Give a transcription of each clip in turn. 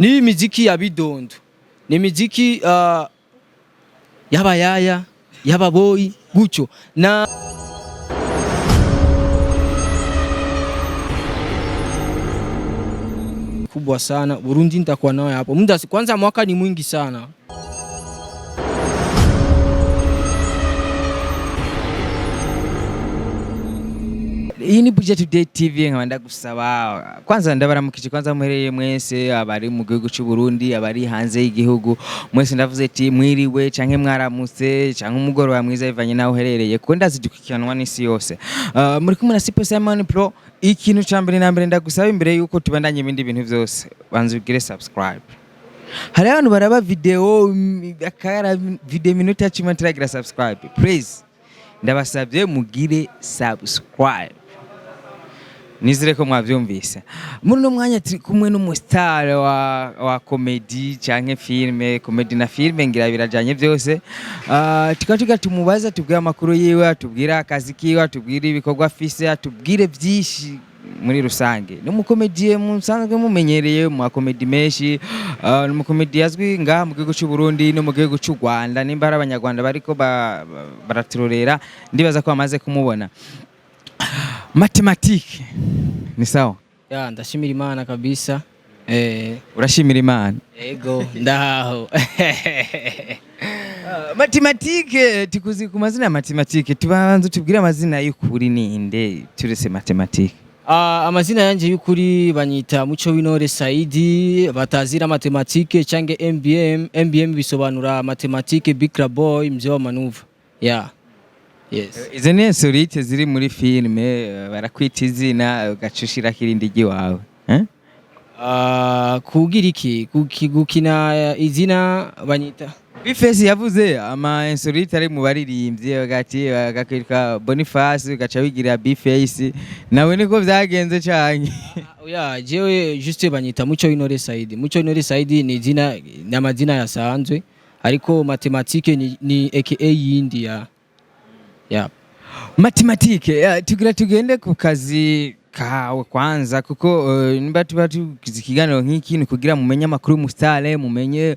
ni imiziki ya bidondo, ni imiziki y'abayaya, y'ababoyi gutyo na kubwa sana. Burundi nitakuwa nayo hapo. Muda kwanza mwaka ni mwingi sana. Iyi ni Budget Today TV nkabanda gusaba kwanza ndabaramukije kwanza muhereye mwese abari mu gihugu cy'u Burundi abari hanze y'igihugu mwese ndavuze ati mwiriwe canke mwaramutse canke umugoroba mwiza bivanye naho uherereye kuko ndazidukikanwa n'isi yose muri kumwe na Sipo Simon Pro. Ikintu cyambere na mbere ndagusaba imbere yuko tubandanye ibindi bintu byose banza ugire subscribe. Hari abantu baraba video akara video minute ya turagira subscribe please ndabasabye mugire subscribe. Nizere ko mwavyumvise. Muri no mwanya turi kumwe n'umustar wa comedy canke filme, comedy na filme ngira birajanye byose. Tukatuga tumubaza tubwira amakuru yiwe, atubwira akazi kiwe, atubwira ibikorwa afise, atubwire byinshi muri rusange. No mu comedy musanzwe mumenyereye mu comedy meshi, no mu comedy azwi ngaha mu gihugu cy'u Burundi no mu gihugu cy'u Rwanda nimba ari abanyarwanda bariko baraturorera ndibaza ko bamaze kumubona. Mathematique ni sawa? Ya ndashimira Imana kabisa. Urashimira Imana? Ego ndaho. Mathematique tukuzi ku mazina ya Mathematique tubanza tubwire amazina y'ukuri ninde turese Mathematique? Amazina yanje y'ukuri banyita Muco Winore Saidi, batazira Mathematique cange MBM bisobanura Mathematique Big Boy mzee wa manuva. Yeah. Yes. Izo ni insolite ziri muri filme barakwita izina ugacushira kirindi giwawe. Kugira iki gukina izina banyita Bifesi yavuze ama insolite ari mu baririmbye bagati bagakwitwa Boniface ugaca wigira Bifesi nawe niko vyagenze cyane. Oya jewe juste banyita Muco Winore Saidi. Muco Winore Saidi ni izina n'amazina yasanzwe ariko Mathematique ni aka yindi ya yeah. Mathematique tugira tugende ku kazi kawe kwanza kuko nimba tuba tukizikiganiro nk'iki kugira mumenye amakuru mustare mumenye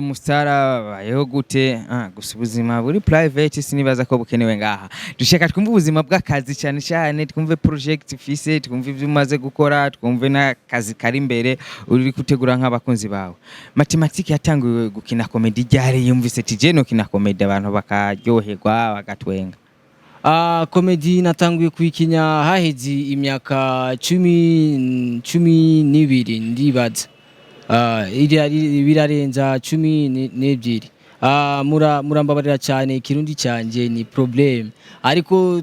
mustara bayeho gute gusa ubuzima buri private sinibaza ko bukenewe ngaha dushaka twumve ubuzima bw'akazi cyane cyane twumve project fise twumve ibyo umaze gukora twumve na kazi kari imbere uri gutegura nk'abakunzi bawe. Mathematique yatanguye gukina comedy ryari yumvise tije no kina comedy abantu bakaryoherwa bagatwenga? Comedy natanguye kwikinya hahezi imyaka 12 ndibaza. Birarenza 12. Murambabarira cyane ikirundi cyanje ni problem ariko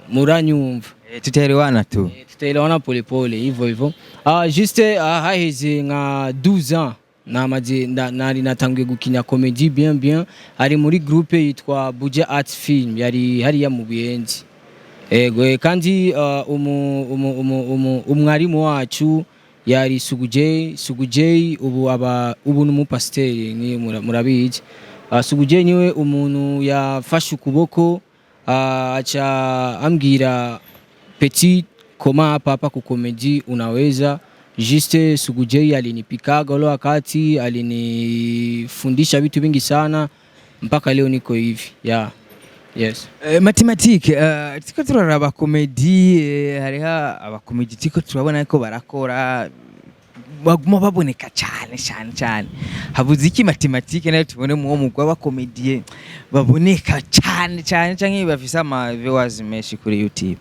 muranyumva tutelewana tu tutelewana pole pole hivyo juste hahezi nka 12 ans nari natanguye gukina comedy bien ari muri groupe yitwa Budget Art Film yari hariya mu Buyenzi. Ego kandi umwarimu wacu yari Sugujey ubu n'umupasteri ni murabizi. Sugujey niwe umuntu yafashe ukuboko acha ambwira petit koma papa ku comedy unaweza. Juste Sugujey alinipikaga ule wakati alinifundisha vitu vingi sana mpaka leo niko hivi. Yeah. Yes. Mathematique tiko turaraba comedy hariha abakomedi tiko turabona ko barakora baguma baboneka cyane habuze iki Mathematique nayo tubone mu mugwa wa comedy baboneka cyane canke bafisa ama viewers menshi kuri YouTube?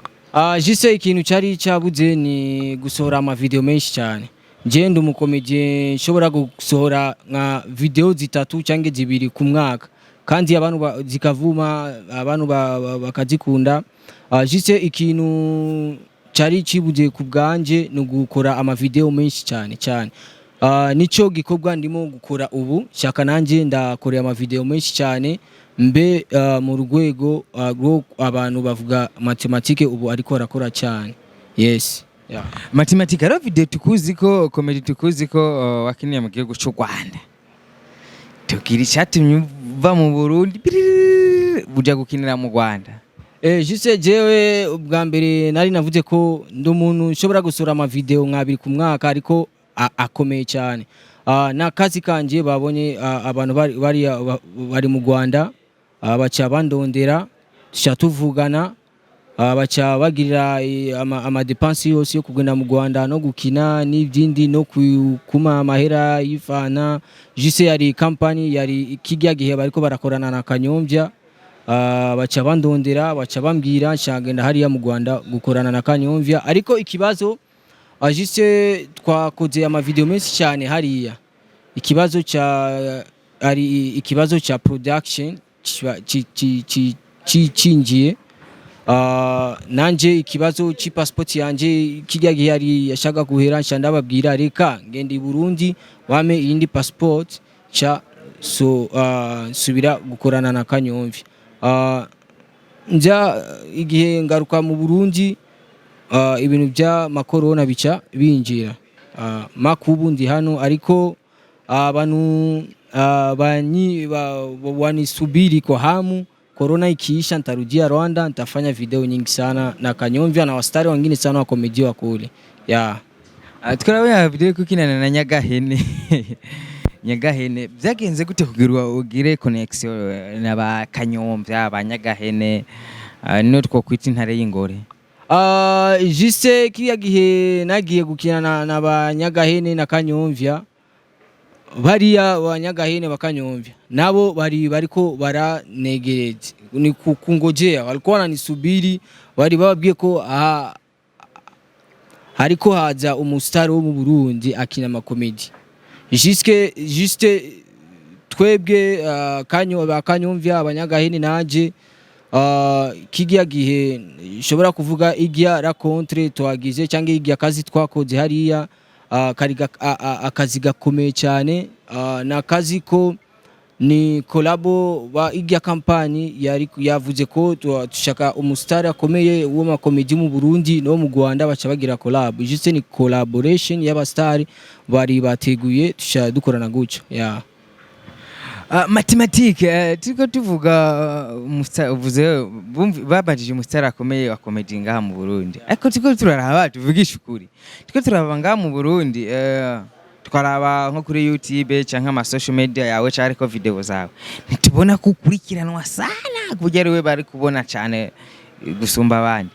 Juste ikintu cyari cyabuze ni gusohora ama video menshi cyane. Je ndi umukomedie nshobora gusohora nka video zitatu cyangwa zibiri ku mwaka kandi abantu zikavuma abantu bakazikunda. Juste ikintu cyari kibuze ku bwanje no gukora ama video menshi cyane. Nico gikorwa ndimo gukora ubu shaka nanje ndakorera ama video menshi cyane mbe mu rwego rwo abantu bavuga Mathematique ubu ariko arakora cyane. Yes. Yeah. Mathematique ara video tukuziko comedy tukuziko wakiniye mu gihugu cy'u Rwanda. Tukiri cyatumye uva mu Burundi buja gukinira mu Rwanda. Juste jewe ubwa mbere nari navuze ko ndi umuntu nshobora gusura ama video nk'abiri ku mwaka ariko akomeye cyane. N'akazi kanje babonye abantu bari mu Rwanda baca bandondera tuca tuvugana baca bagirira ama depense yose yo kugenda mu Rwanda no gukina n'ibindi no kuma amahera y'ifana jise yari company yari kijya gihe bariko barakorana na Kanyombya baca bandondera baca bambwira nshagenda hariya mu Rwanda gukorana na Kanyombya ariko ikibazo jise twakoze ama video menshi cyane hariya ikibazo cha production cinjiye nanje ikibazo passport yanje kijya gihe yari yashaka guhera nshya ndababwira reka ngende i Burundi wame iyindi passport cha subira gukorana na Kanyombya nja igihe ngaruka mu Burundi ibintu bya makorona bica binjira makubu ndi hano ariko abantu wanisubiri kwa hamu corona ikiisha nitarudia Rwanda nitafanya video nyingi sana na Kanyombya na wastari wengine sana wa komedi wa kule tukarawe video kukinana na Nyagahene Nyagahene byagenze gute kugirwa ugire connection na ba Kanyombya ba Nyagahene no twokwita intare y'ingore jise kiya gihe nagiye gukina na ba Nyagahene na Kanyombya bariya ba Nyagahene bakanyomvya nabo bariko baranegereze ni kungojea walikuwa wananisubiri bari bababwiye ko hariko haza umustar wo mu Burundi akina makomedi juste twebwe Kanyombya abanyagahene naje kigiya gihe shobora kuvuga igiya racontre twagize cyangwa igiya kazi twakoze hariya akazi gakomeye cyane na kazi ko ni kolabo ba igiya kampani yavuze ko tushaka umustar akomeye wo makomedi mu Burundi no mu Rwanda baca bagira collab juste ni collaboration y'abastar bari bateguye tusha dukorana gucyo Mathematique turiko tuvuga uvuze babajije umustar akomeye wa comedy ngaha mu Burundi ariko turiko turaraba tuvugisha ukuri turiko turaba ngaha mu Burundi twaraba nko kuri YouTube canke ama social media yawe cyariko video zawe ntitubona kukurikiranwa sana kugera we bari kubona cyane gusumba abandi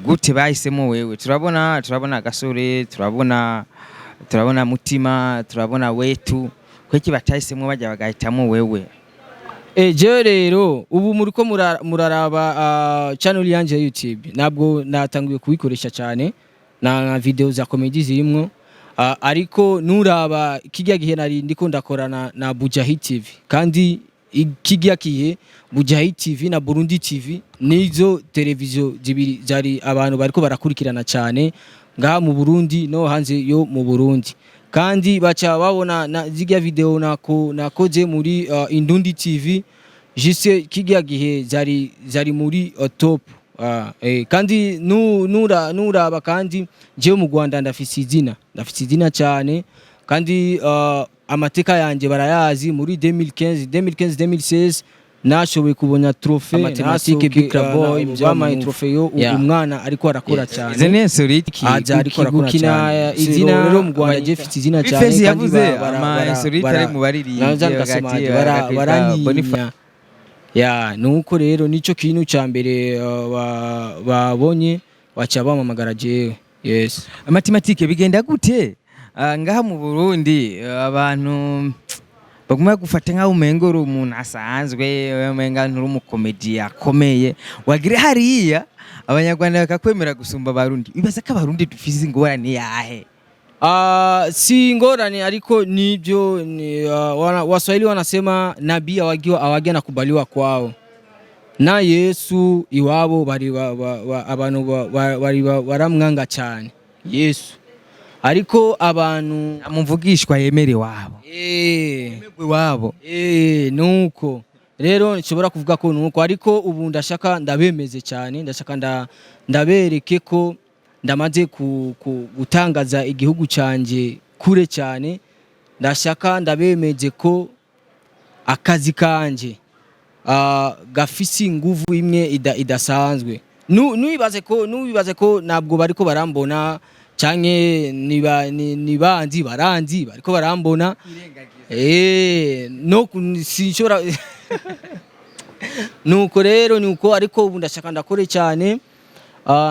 gute bahisemo wewe turabona gasore turabona mutima turabona wetu kweki batahisemo bajya bagahitamo wewe je rero ubu muriko muraraba channel yanje ya YouTube nabwo natanguye kubikoresha cyane na video za comedy zirimwo ariko nuraba kijya gihe nari ndiko ndakorana na Bujahid TV kandi kijya kihe Bujahid TV na Burundi TV nizo televiziyo zibiri zari abantu bariko barakurikirana cyane ngaha mu Burundi no hanze yo mu Burundi kandi bacha babona zigya video nakoze muri Indundi TV juste kijya gihe zari muri top kandi nuraba kandi je mu Rwanda ndafise izina cyane kandi amateka yanje barayazi muri 2015-2016 nashoboye kubona trophée Mathematique le Comedien trophée umwana ariko arakora cyane izene solite ariko arakora cyane izina rero mu Rwanda je fite izina cyane kandi solite ari mu baririmbyi baranyemera nuko rero nico kintu ca mbere babonye baca bamamagara jewe Mathematique bigenda gute ngaha mu Burundi abantu baguma gufata nka umengoro umuntu asanzwe umenga nturi umukomedi akomeye wagire hariya abanyarwanda bakakwemera gusumba abarundi bibaza ko abarundi dufize ingorane yahe si ngorane ariko nibyo Waswahili wanasema nabii awage na kubaliwa kwao na Yesu iwabo bari abantu bari baramwanga cyane Yesu ariko abantu amuvugishwa yemere wabo wabo nuko rero nshobora kuvuga ko nuko ariko ubu ndashaka ndabemeze cyane ndashaka ndabereke ko ndamaze gutangaza igihugu canje kure cyane ndashaka ndabemeze ko akazi kanje gafise inguvu imwe idasanzwe nubibaze ko nabwo bariko barambona canke ni bandi baranzi bariko barambona no sinshobora nuko rero nuko ariko ubu ndashaka ndakore cyane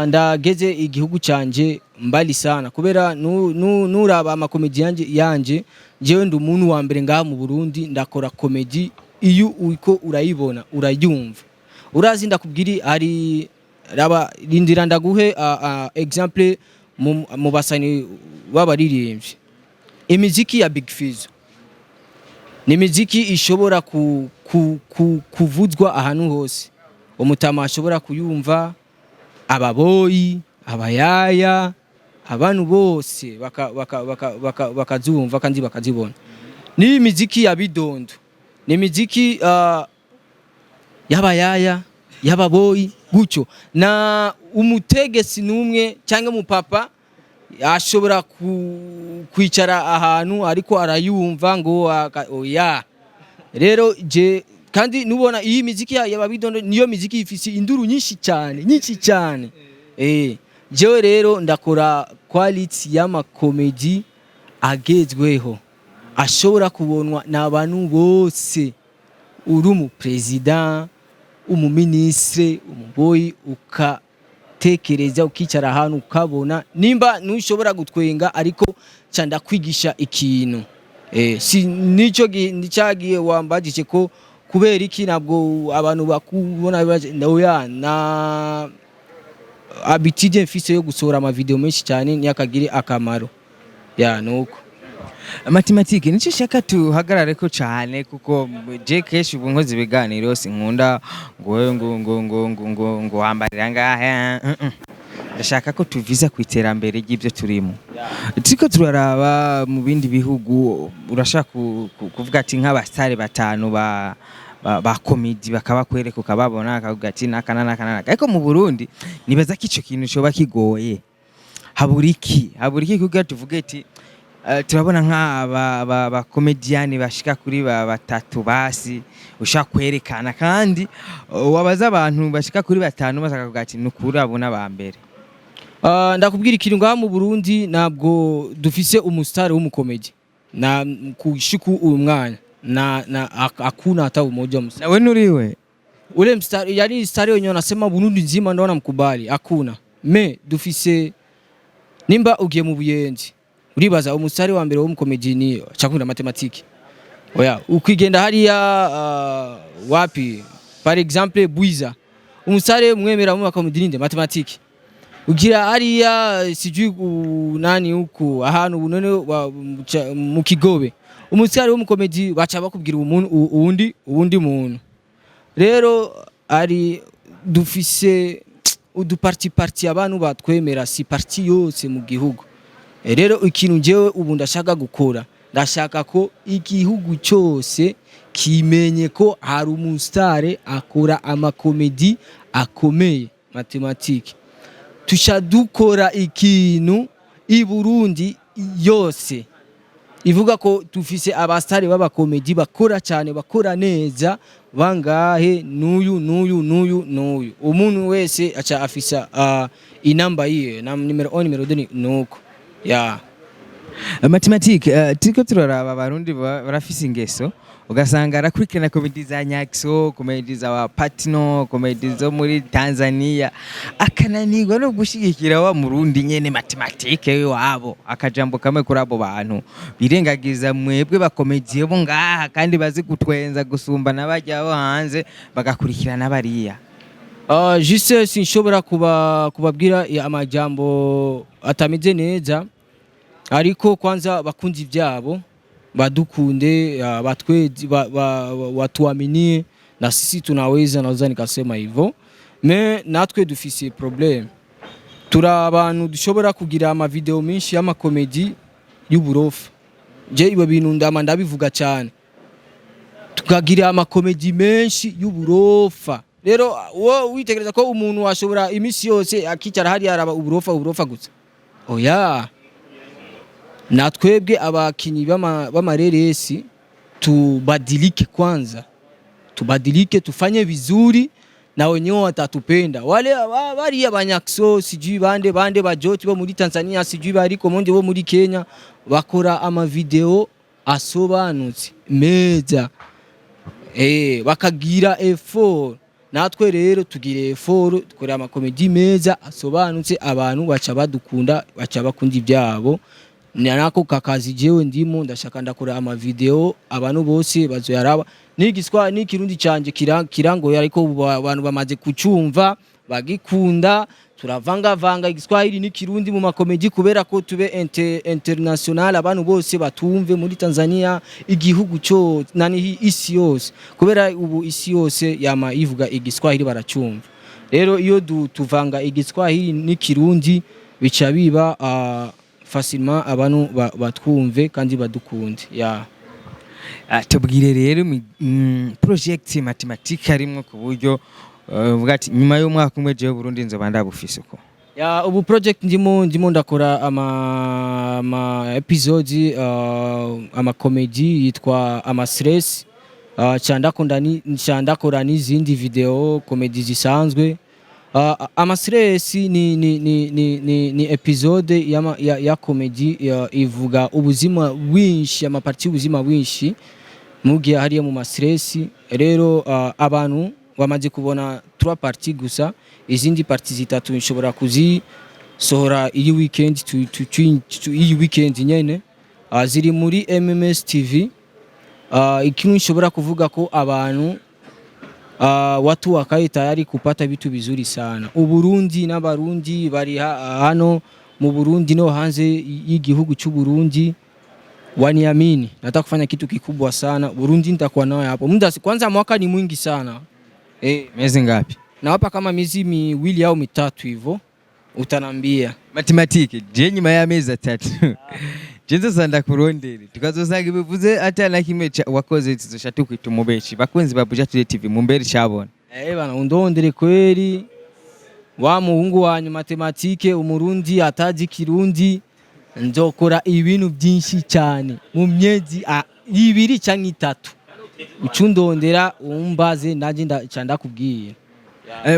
ndageze igihugu canje mbali sana kubera nuraba amakomedi yanje jewe ndi umuntu wa mbere ngaha mu Burundi ndakora komedi iyo uko urayibona urayumva urazi ndakubwiri ari raba rindira ndaguhe example mu basani babaririmbye imiziki ya Big Fizzo ni imiziki ishobora kuvuzwa ahantu hose umutama ashobora kuyumva ababoyi abayaya abantu bose bakazumva kandi bakazibona ni imiziki ya bidondo ni imiziki y'abayaya y'ababoyi gucyo na umutegesi numwe cyangwa umupapa ashobora kwicara ahantu ariko arayumva ngo oya rero je kandi nubona iyi miziki y'ababidondo niyo miziki ifise induru nyinshi cyane jewe rero ndakora quality y'amakomedi agezweho ashobora kubonwa n'abantu bose uri mu president umuministre umuboyi ukatekereza ukicara ahantu ukabona nimba nushobora gutwenga ariko cyanda kwigisha ikintu si nico nicyagiye wambagije ko kubera iki nabwo abantu bakubona oya na habitude mfise yo gusohora ama video menshi cyane nyakagire akamaro nuko Mathematique nico shaka tuhagarare ko cyane kuko je keshi ubu nkoze ibiganiro sinkunda ngo hambarira ngaha ndashaka ko tuviza ku iterambere ry'ibyo turimo tiko turaraba mu bindi bihugu urashaka kuvuga ati nk'abastare batanu ba komedi bakabakwereka ukababona akavuga ati nakana ariko mu Burundi nibaza ko ico kintu coba kigoye haburiki kugira tuvuge ati turabona nk'aba komediani bashika kuri batatu basi ushaka kwerekana kandi wabaza abantu bashika kuri batanu basakavuga ati nukuri abona ba mbere ndakubwira ikintu ngaha mu Burundi nabwo dufise umustar w'umukomedi na kushiku umwana na hakuna hata umoja mstar. Na wewe nuriwe ule mstar yani star wenyewe nasema Burundi nzima ndio namkubali hakuna me dufise nimba ugiye mu Buyenzi uribaza umustar wa mbere w'umukomedi ni Twakoranye Mathematique oya ukigenda hariya wapi par exemple Buiza umustar mwemera mu komedi ni Mathematique ugira hariya sijui nani huko ahantu bunone mu Kigobe umustar w'umukomedi baca bakubwira uwundi muntu rero ari dufise uduparti abantu batwemera si parti yose mu gihugu rero ikintu njewe ubu ndashaka gukora ndashaka ko igihugu cyose kimenye ko hari umustar akora amakomedi akomeye Mathematique tushadukora ikintu i Burundi yose ivuga ko tufise abastari b'abakomedi bakora cyane bakora neza bangahe nuyu umuntu wese acha afisa inamba yiye na numero 2 nuko Mathematique tiko turaraba abarundi barafise ingeso ugasanga arakurikirana komedi za Nyakso komedi za wa Patino komedi zo muri Tanzania akananirwa no gushigikira wa Murundi nyene Mathematique wabo akajambo kamwe kuri abo bantu birengagiza mwebwe bakomediye bo ngaha kandi bazi gutwenza gusumba nabajya bo hanze bagakurikirana bariya juste sinshobora kubabwira amajambo atameze neza ariko kwanza bakunzi byabo badukunde watuaminie na sisi naweza nikasema hivyo me natwe dufise problem tura abantu dushobora kugira ama video menshi y'ama comedy y'uburofa je ibo bintu ndabivuga cyane tukagira ama comedy menshi y'uburofa rero wo witegereza ko umuntu washobora imisi yose akicara hari araba uburofa gutsa oya natwebwe abakinyi b'amareresi tubadilike kwanza tufanye vizuri na wenyewe watatupenda. Wale bari abanyakso sijui bande bajoti bo muri Tanzania sijui bari komonde bo muri Kenya bakora ama video asobanutse meza bakagira effort. Natwe rero tugire effort dukora ama comedy meza asobanutse, abantu baca badukunda, baca bakunda ibyabo. Nako kakazi jewe ndimo ndashaka ndakora ama video abantu bose bazoyaraba. Nigiswa n'ikirundi canje kirango ariko abantu bamaze kucumva bagikunda. Turavanga igiswahili n'ikirundi mu makomedi kubera ko tube international, abantu bose batumve muri Tanzania, igihugu cyo nani isi yose, kubera ubu isi yose yama ivuga igiswahili baracumva. Rero iyo tuvanga igiswahili n'ikirundi bica biba facilement abantu batwumve kandi badukunde. Tubwire rero project Mathematique arimwe ku buryo uvuga ati nyuma y'umwaka umwe je Burundi nzoba ndabufise uko. Ubu project ndimo ndakora ama episodes ama comedy yitwa ama stress, candakora n'izindi video comedy zisanzwe. Ama stress ni episode ya comedy ivuga ubuzima bwinshi, amaparti ubuzima bwinshi mugihe hariya mu stress. Rero abantu bamaze kubona 3 parties gusa, izindi parties zitatu nshobora kuzisohora iyi weekend iyi weekend nyene ziri muri MMS TV. Ikintu nshobora kuvuga ko abantu watu wakae tayari kupata vitu vizuri sana. Uburundi n'abarundi bari hano mu Burundi no hanze y'igihugu cy'u Burundi waniamini nataka kufanya kitu kikubwa sana. Burundi nitakuwa nao hapo. Muda kwanza mwaka ni mwingi sana. Miezi ngapi? Nawapa kama miezi 2 au 3 hivyo. Utanambia. Mathematique je nyuma ya mezi 3. Jenzo sanda kurondere tukazosanga bivuze atana kimwe wakoze tizoshatu kwitumubeshi bakunzi babuja tuje TV mumbere cyabona. Bana undondere kweli wa muhungu wanyu Mathematique umurundi atazi kirundi, nzokora ibintu byinshi cyane mu myezi 2 cyangwa 3. Ucundondera umbaze naje ndakubwiye.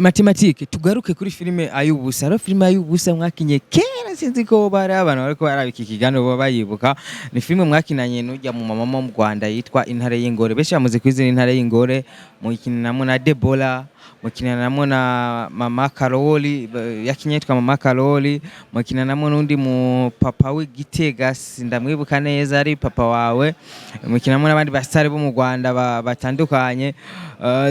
Mathematique tugaruke kuri filime Ay'ubusa. Aro filime Ay'ubusa mwakinye kera sinzi ko bari abantu ariko barabiki kigano bo bayibuka. Ni filime mwakinanye n'ujya mu mama mu Rwanda yitwa Intare y'Ingore. Besha yamuze kwizina Intare y'Ingore, mukinanamo na Debola, mukinanamo na Mama Karoli, yakinye yitwa Mama Karoli, mukinanamo n'undi mu papa we Gitega sindamwibuka neza ari papa wawe, mukinanamo n'abandi basitari bo mu Rwanda batandukanye.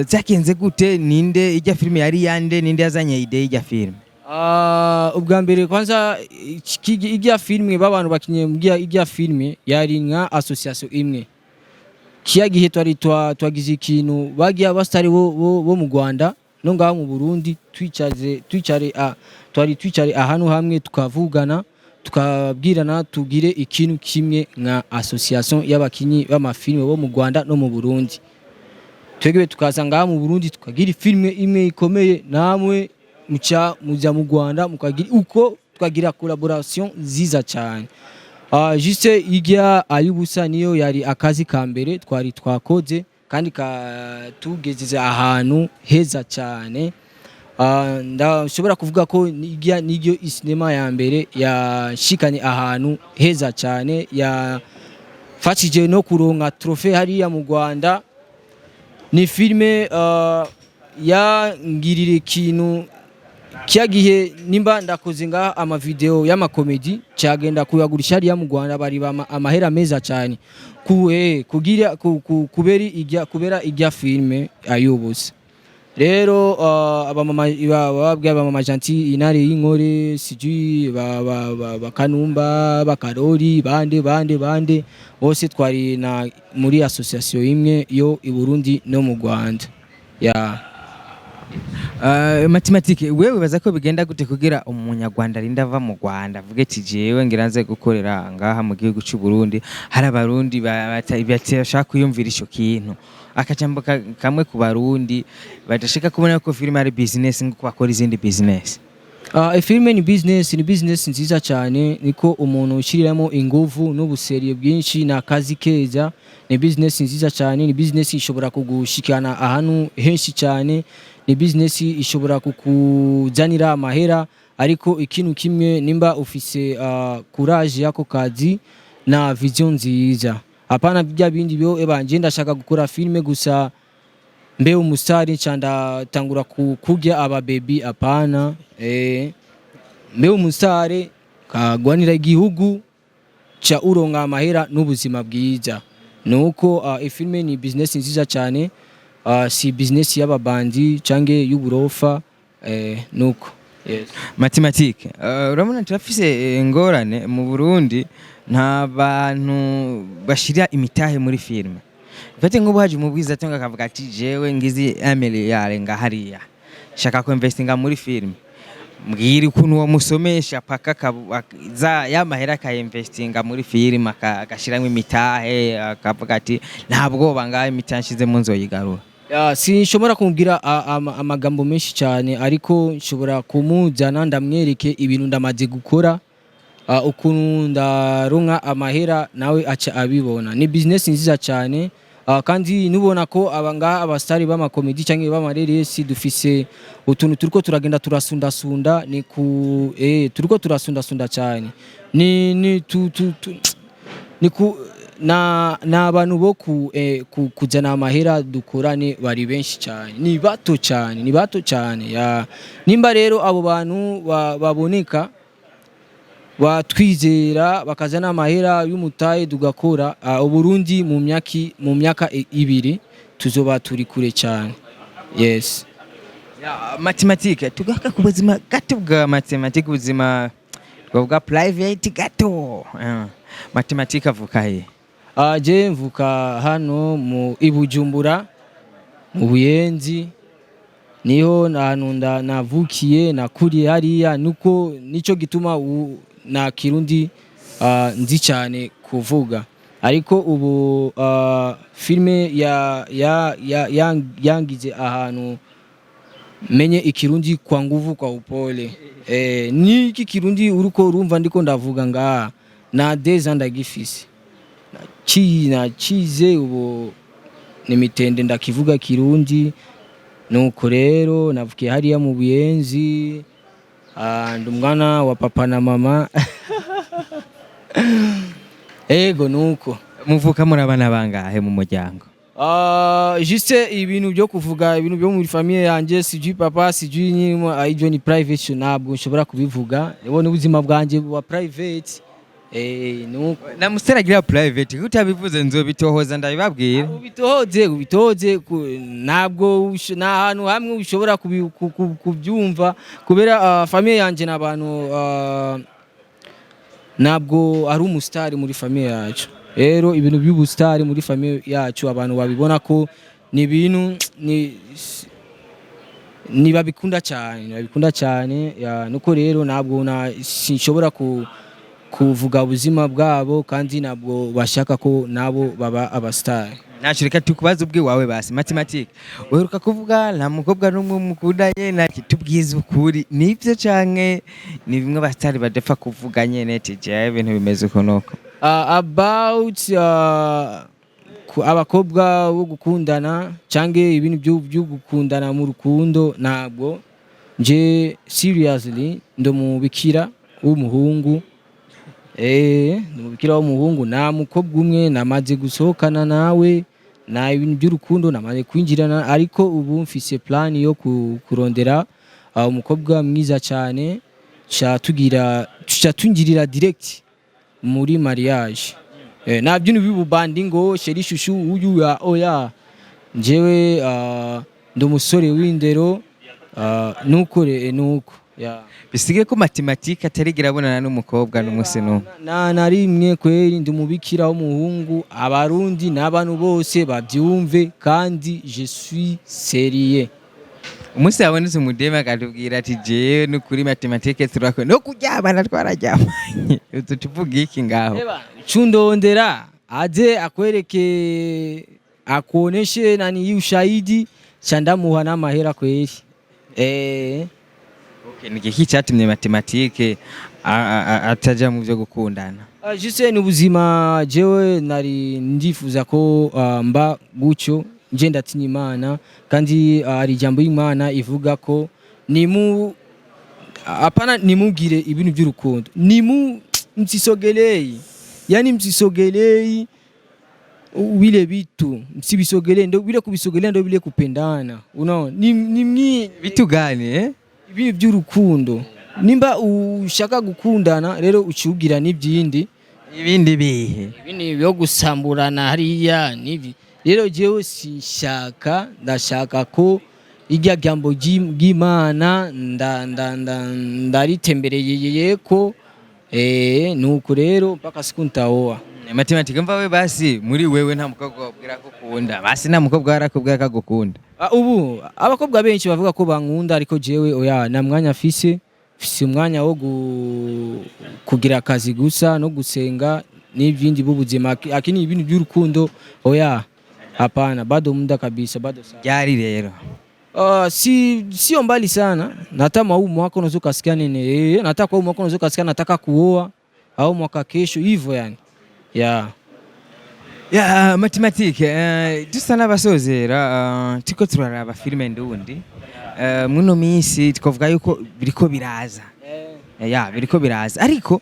Zakenze gute? Ninde ijya filime yari yande? Ninde yazanye idea ijya filime? Ubwa mbere kwanza ijya filime babantu bakinye mbya ijya filime yari nka association imwe. Kiya gihe twagize ikintu bagiye abastari bo mu Rwanda no ngaho mu Burundi twicare ahantu hamwe tukavugana tukabwirana tugire ikintu kimwe nka association y'abakinyi b'amafilme bo mu Rwanda no mu Burundi. Twegebe tukaza ngaha mu Burundi tukagira filime imwe ikomeye, namwe muja mu Rwanda mukagira uko tukagira collaboration ziza cyane. Juste ijya Ay'ubusa niyo yari akazi ka mbere twakoze kandi tugeze ahantu heza cyane. Ndashobora kuvuga ko niryo sinema ya mbere yashikanye ahantu heza cyane, yafashije no kuronka trophée hariya mu Rwanda. Ni filime yangirire ikintu cyagihe nimba ndakoze nga ama video y'ama comedy cyagenda kuyagurisha hariya mu Rwanda bari amahera meza cyane kubera ijya filime Ay'ubusa. Rero abamama Gentil Intare y'Inkore sijui Kanumba Bakaroli bande bose twari na muri association imwe yo i Burundi no mu Rwanda. Mathematique wewe baza ko bigenda gute kugira umunyarwanda rinda ava mu Rwanda avuge ati jewe ngiranze gukorera ngaha mu gihugu cy'u Burundi, hari abarundi batashaka kuyumvira ico kintu akajambo kamwe ku barundi badashaka kubona ko filime ari business ngo bakora izindi business? Filime ni business nziza cyane, niko umuntu ushiriramo ingufu n'ubuseriye bwinshi na kazi keza. Ni business nziza cyane, ni business ishobora kugushikana ahantu henshi cyane, ni business ishobora kukuzanira amahera, ariko ikintu kimwe nimba ufise courage yako kazi na vision nziza. Hapana bya bindi byo ebanje ndashaka gukora filme gusa mbe umusitari cyanda tangura kujya aba baby. Hapana, mbe umusitari kagwanira igihugu cha uronga amahera n'ubuzima bwiza. Nuko filme ni business nziza cyane, si business y'ababandi cange y'uburofa. Nuko yes. Mathematique urabona turafise ingorane mu Burundi, nta bantu bashira imitahe muri filme. Fate nk'ubu haje umubwiza cyangwa akavuga ati jewe ngizi 1 miliyari ngahariya shaka ko investinga muri filme, mbwira ukuntu wo musomesha paka za yamahera ka investinga muri filme akashiramo imitahe akavuga ati ntabwo bangaye imitanshize mu nzoyigarura. Sinshobora kumubwira amagambo menshi cyane, ariko nshobora kumujyana ndamwereke ibintu ndamaze gukora, ukuntu ndaronka amahera nawe aca abibona. Ni business nziza cyane, kandi nubona ko abanga abastari b'amakomedi cyangwa b'amareresi dufise utuntu turiko turagenda turasundasunda, ni ku turiko turasundasunda cyane. Ni ku na abantu bo kujana amahera dukorane bari benshi cyane, ni bato cyane ya nimba rero abo bantu baboneka batwizera bakazana amahera y'umutaye dugakora Burundi mu myaka 2 tuzoba turi kure cyane. Yes. Mathematique tugaka ku buzima gato bwa mathematique, ubuzima bwa private gato. Mathematique avuka he? Je mvuka hano mu Ibujumbura mu Buyenzi, niho navukiye nakuriye hariya, nuko nico gituma na Kirundi nzi cyane kuvuga. Ariko ubu filme yangize ahantu menye ikirundi kwa nguvu kwa upole. Ni iki Kirundi uruko urumva ndiko ndavuga nga na deza ndagifise nacize ubu nimitende ndakivuga Kirundi. Nuko rero navukiye hariya mu Buyenzi, ndumwana wa papa na mama. Ego nuko muvuka muri abana bangahe mu muryango? Juste ibintu byo kuvuga ibintu byo muri famille yanje, sijui papa sijui nyimo aijo ni private, ntabwo nshobora kubivuga. Ebone ubuzima bwanje bwa private. Nuko na museragira private utabivuze nzobitohoza ndabibabwira. Ubitohoze ntabwo na ahantu hamwe ushobora kubyumva, kubera famille yanje n'abantu ntabwo ari umusitari muri famille yacu. Rero ibintu by'ubusitari muri famille yacu abantu babibona ko ni ibintu ni babikunda cyane, nuko rero ntabwo sinshobora kuvuga ubuzima bwabo, kandi ntabwo bashaka ko nabo baba abastari. Nashirika tukubaza ubwe wawe basi Mathematique uheruka kuvuga nta mukobwa n'umwe mukundanye, naki tubwiza ukuri nivyo canke ni bimwe abastari badefa kuvuga nyene tije ibintu bimeze uko? About abakobwa bo gukundana canke ibintu byo gukundana mu rukundo, ntabwo nje seriously ndumubikira w'umuhungu. Ndumubikira w'umuhungu, nta mukobwa umwe namaze gusohokana nawe, na ibintu by'urukundo namaze kwinjirana, ariko ubu mfise plan yo kurondera umukobwa mwiza cyane tungirira direct muri mariage. Nta byintu bibubandi ngo sheri shushu uyu ya oya, njewe ndumusore w'indero. Nuko bisige ko Mathematique atarigira abonana n'umukobwa n'umuse no na rimwe kweri ndumubikira w'umuhungu. Abarundi n'abantu bose babyumve, kandi je suis sérieux. Umunsi yabonetse umudema akatubwira ati jewe n'ukuri Mathematique turakoranye no kuryamana twararyamanye. Tuvuga iki ngaho? Chundondera aje akwereke akuoneshe nani ushahidi chandamuha na mahera kweri. Okay, niki cyatumye Mathematique ataja mu byo gukundana? Juste n'ubuzima jewe nari ndifuza ko mba gucyo nje ndatinya Imana kandi hari ijambo y'Imana ivuga ko apana nimugire ibintu by'urukundo msisogelei, yani msisogelei vile vitu, msibisogelee, ndio vile kubisogelea ndio vile kupendana, unaona ni vitu gani ibi by'urukundo, nimba ushaka gukundana rero uciugira n'ibyindi ibindi bihe ibindi byo gusamburana hariya nibi. Rero jewe ndashaka ko irya jambo ry'Imana ndaritembereye ko nuko rero mpaka siku ntaoa. Mathematique mva we basi muri wewe nta mukobwa wabwira ko ukunda, basi nta mukobwa arakubwira ko agukunda? Ubu abakobwa benshi bavuga ko bankunda ariko jewe oya na mwanya fise umwanya wo kugira akazi gusa no gusenga n'ibindi b'ubuzima, akini ibintu by'urukundo oya hapana, bado muda kabisa, bado sana. Yari rero sio mbali sana, nataka huu mwaka unaweza kusikia nene, nataka huu mwaka unaweza kusikia nataka kuoa au mwaka kesho hivyo yani. Ya Mathematique dusa n'abasozera tiko turaraba filime ndundi muno minsi tikovuga yuko biriko biraza biriko biraza, ariko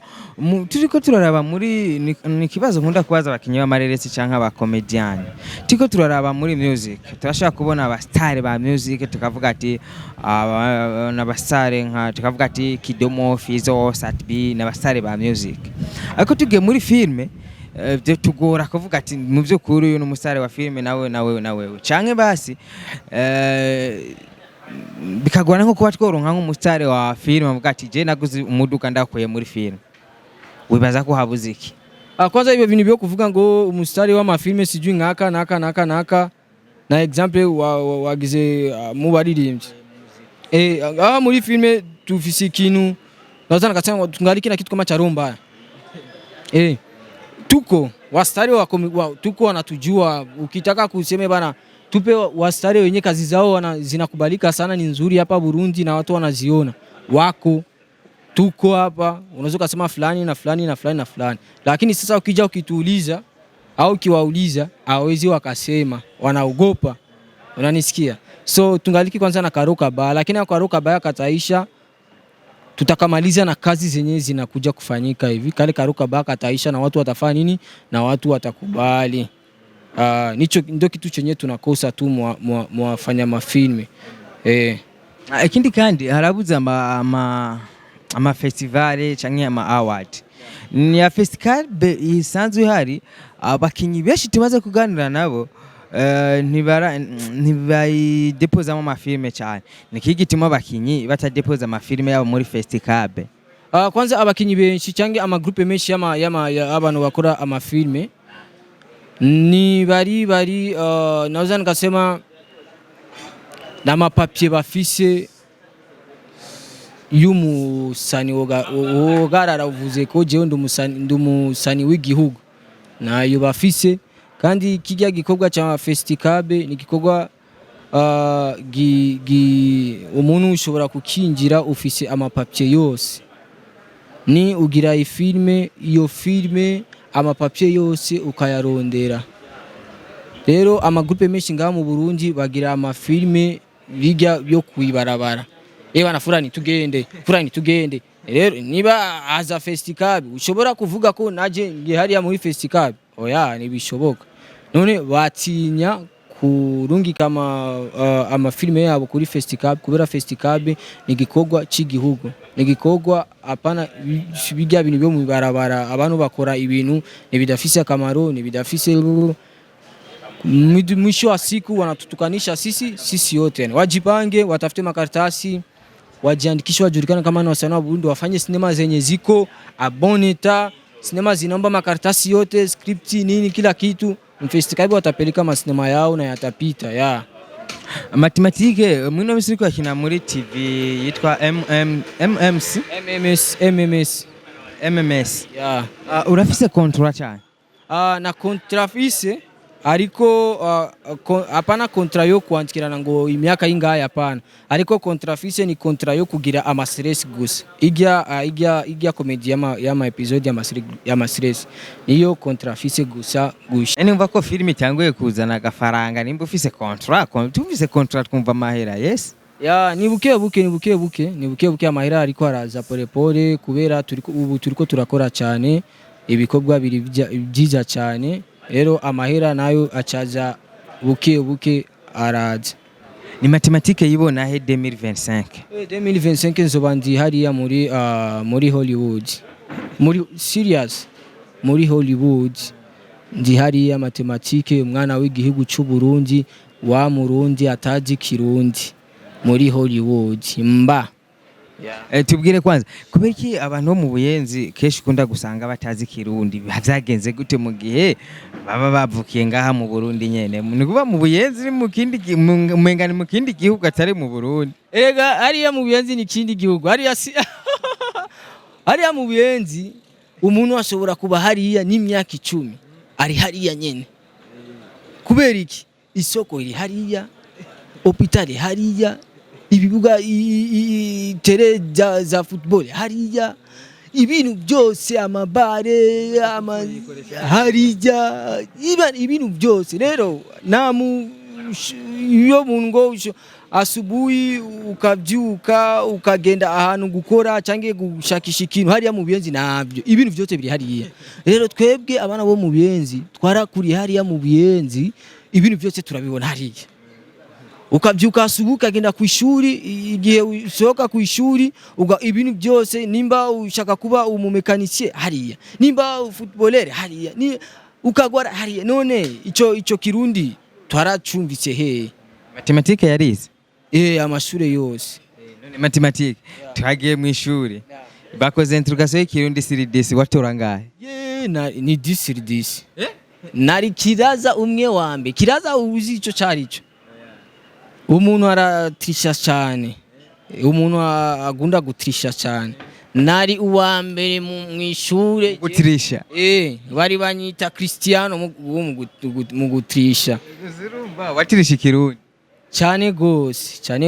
turiko turaraba muri ni kibazo nkunda kubaza abakinyi b'amareresi canke abakomedian, tiko turaraba muri music turashaka kubona abastare ba music tukavuga ati n'abastare nka tukavuga ati Kidomo, Fizo, Satbi n'abastare ba music, ariko tugiye muri filme tugora kuvuga ati mu by'ukuri uyu n'umusare wa filme nawe canke basi bikagorana nko kuba tworonka nk'umusare wa filme avuga ati je naguze umuduka ndakuye muri filme, wibaza ko habuze iki? Kwanza ibyo bintu byo kuvuga ngo umusare wa mafilme sijui nkaka na example wagize mu baririmbyi muri filme tufise ikintu nazana kasanga tungaliki na kitu kama charomba tuko wastari tuko wanatujua, ukitaka kuseme bana tupe wastari wenye kazi zao zinakubalika sana, ni nzuri hapa Burundi na watu wanaziona wako, tuko hapa unaweza kusema fulani na fulani na fulani na fulani, lakini sasa ukija ukituuliza au kiwauliza hawezi wakasema, wanaogopa, unanisikia? So tungaliki kwanza na karoka ba, lakini karoka ba kataisha tutakamaliza na kazi zenye zinakuja kufanyika hivi, kale karuka baka taisha na watu watafanya nini na watu watakubali. Nicho ndio kitu chenye tunakosa tu mwafanya mafilme. Ikindi kandi harabuze ama festival canke ama award. Ni ya festival isanzwe hari abakinyi benshi tumaze kuganira nabo ntibayidepoza mu mafilme cyane, niki gituma abakinyi batadepoza amafilme yabo muri festival? Kwanza abakinyi benshi cyangwa ama groupe menshi y'abantu bakora amafilme ni bari naweza nikasema na mapapier bafise y'umusani wogarara uvuze ko jewe ndumusani w'igihugu nayo bafise, kandi kijya gikorwa cha festival ni gikorwa umuntu ushobora kukinjira ufise amapapier yose, ni ugira ifilme, iyo filme amapapier yose ukayarondera. Rero amagroupe menshi ngaha mu Burundi bagira amafilme bijya byo kwibarabara, bana fulani tugende. Rero niba aza festival ushobora kuvuga ko naje ngiye hariya muri festival, oya nibishoboka. None batinya kurungika amafilme yabo kuri festival kubera festival ni gikorwa cy'igihugu, ni gikorwa apana bijya bintu byo mu barabara, abantu bakora ibintu nibidafise akamaro, nibidafise mwisho wa siku wanatutukanisha sisi yote. Wajipange, watafute makaratasi, wajiandikishe, wajulikane kama ni wasanii wa Burundi, wafanye sinema zenye ziko aboneta, sinema zinaomba makaratasi yote, script nini kila kitu. Mfestival watapeleka masinema yao na yatapita Mathematique mwino misiri kwa kina muri TV yitwa MMS urafise contrat cyane? Na contrat fise ariko hapana kontra yo kwandikirana ngo imyaka y'ingaya hapana, ariko kontra fise ni kontra yo kugira ama stress gusa. Igya comedy y'ama episode y'ama stress niyo kontra fise gusa gusha. Numva ko film itanguye kuzana agafaranga, nimba ufise contract, tufise contract twumva amahera. Yes, ya ni buke buke amahera ariko araza pole pole, kubera turiko turakora cyane, ibikorwa biri byiza cyane, rero amahera nayo acaza buke araza. Ni Mathematique yibona he 2025? 2025 nzoba ndi hariya muri Hollywood, muri Hollywood ndi hariya. Mathematique umwana w'igihugu cy'u Burundi, wa Murundi atazi Kirundi, muri Hollywood mba. Tubwire kwanza kubera iki abantu bo mu Buyenzi keshi kunda gusanga batazi Kirundi, byagenze gute mu gihe baba bavukiye ngaha mu Burundi nyene? Ni kuba mu Buyenzi mu kindi mengani mu kindi gihugu atari mu Burundi. Ega hariya mu Buyenzi ni kindi gihugu, hariya mu Buyenzi umuntu ashobora kuba hariya n'imyaka 10 ari hariya nyene. Kubera iki? Isoko iri hariya, hopitali hariya, ibibuga tere za football hariya, ibintu byose, amabare hariya, ibintu byose. Rero iyo mungo asubuhi ukabyuka ukagenda ahantu gukora cyangwa gushakisha ikintu hariya mu Buyenzi, nabyo ibintu byose biri hariya. Rero twebwe abana bo mu Buyenzi twarakuriye hariya mu Buyenzi, ibintu byose turabibona hariya. Ukabyuka asubuhi ukagenda ku ishuri, igihe usohoka ku ishuri ibintu byose, nimba ushaka kuba umumekanisie hariya, nimba footballer hariya, ni ukagwara hariya. None ico Kirundi twaracumvise he? Mathematique yarize amashure yose. None Mathematique twagiye mu ishuri bakoze introduction y'Ikirundi siridisi, watora ngahe? Ni 10 nari kiraza umwe wambe, kiraza uzi ico carico. Umuntu aratrisha cyane, umuntu agunda gutrisha cyane. Nari uwa mbere mu ishure gutrisha. Bari banyita Cristiano mu gutrisha. Watirisha Kirundi cyane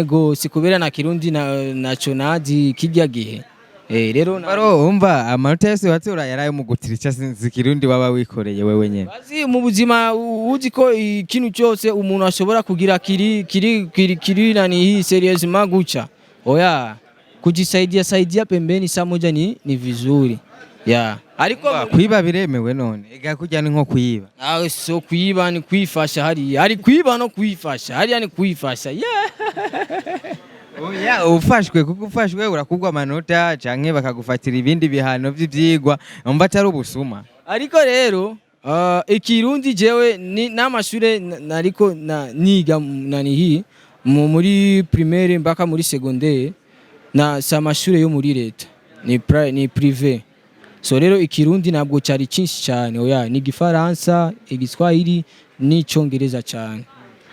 gose kubera na Kirundi naco nazi kijya gihe. Rero umva amanota yose watora yarayo mu gutrisha, sinzi Kirundi waba wikoreye wewe nyene. Bazi mu buzima uzi ko ikintu cyose umuntu ashobora kugira kiri nani hii serious magucha. Oya, kujisaidia pembeni saa moja ni vizuri. Ariko kwiba biremewe none. Ega kujya ni nko kuyiba. So kuyiba ni kwifasha hariya. Ari kwiba no kwifasha. Hariya ni kwifasha. Ufashwe kuko ufashwe urakugwa amanota canke bakagufatira ibindi bihano by'ivyigwa, umva atari ubusuma. Ariko rero Ikirundi jewe n'amashure nariko niga nani hii muri primaire mpaka muri secondaire, na samashure yo muri leta ni privé. So rero Ikirundi nabwo cyari cyinshi cyane. Oya, ni Gifaransa, Igiswahili n'icongereza cyane.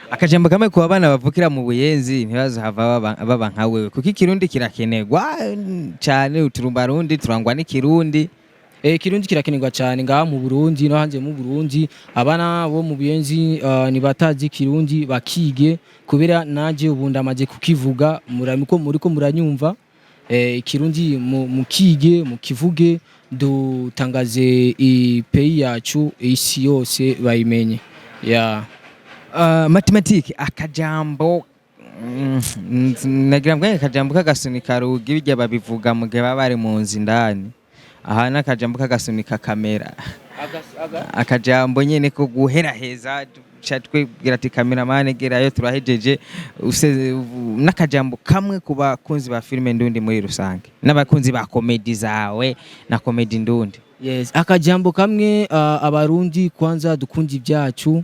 Akajambo kamwe ku bana bavukira mu Buyenzi ntibazo hava baba nka wewe, kuko Ikirundi kirakenegwa cyane, uturumbarundi turangwa n'Ikirundi. Kirundi kirakenegwa cyane ngaha mu Burundi no hanze mu Burundi. Abana bo mu Buyenzi ni batazi Kirundi bakige, kubera naje ubunda amaze kukivuga, muriko muranyumva. Kirundi mukige mukivuge, dutangaze ipeyi yacu isi yose bayimenye. Mathematique akajambo nagira mbwa akajambo kagasunika rugi bijya babivuga mu gihe bari mu nzi ndani. Aha nakajambo kagasunika kamera, akajambo nyene ko guheraheza chatwe gira ati cameraman gerayo turahejeje. Nakajambo kamwe kuba kunzi ba filme ndundi muri rusange n'abakunzi ba comedy zawe na comedy ndundi. Yes, akajambo kamwe abarundi kwanza dukundi ibyacu,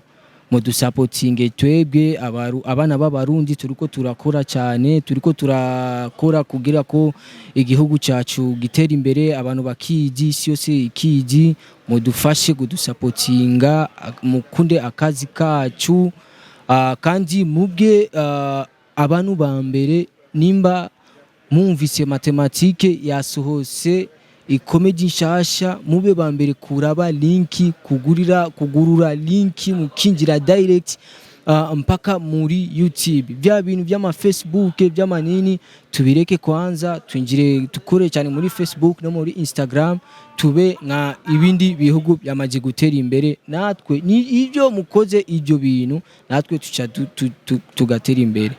mudusapotinge twebwe abana b'abarundi turiko turakora cyane, turiko turakora kugira ko igihugu cyacu gitera imbere, abantu bakiji, isi yose ikiji, mudufashe kudusapotinga, mukunde akazi kacu, kandi mubwe abantu ba mbere nimba mumvise Mathematique yasohose ikomedi nshasha mube ba mbere kuraba linki kugurura linki mukinjira direct mpaka muri YouTube. Bya bintu by'ama Facebook by'amanini tubireke kwanza twinjire tukore cyane muri Facebook no muri Instagram, tube nka ibindi bihugu byamaze gutera imbere. Natwe ni ibyo mukoze ibyo bintu natwe tugatera imbere.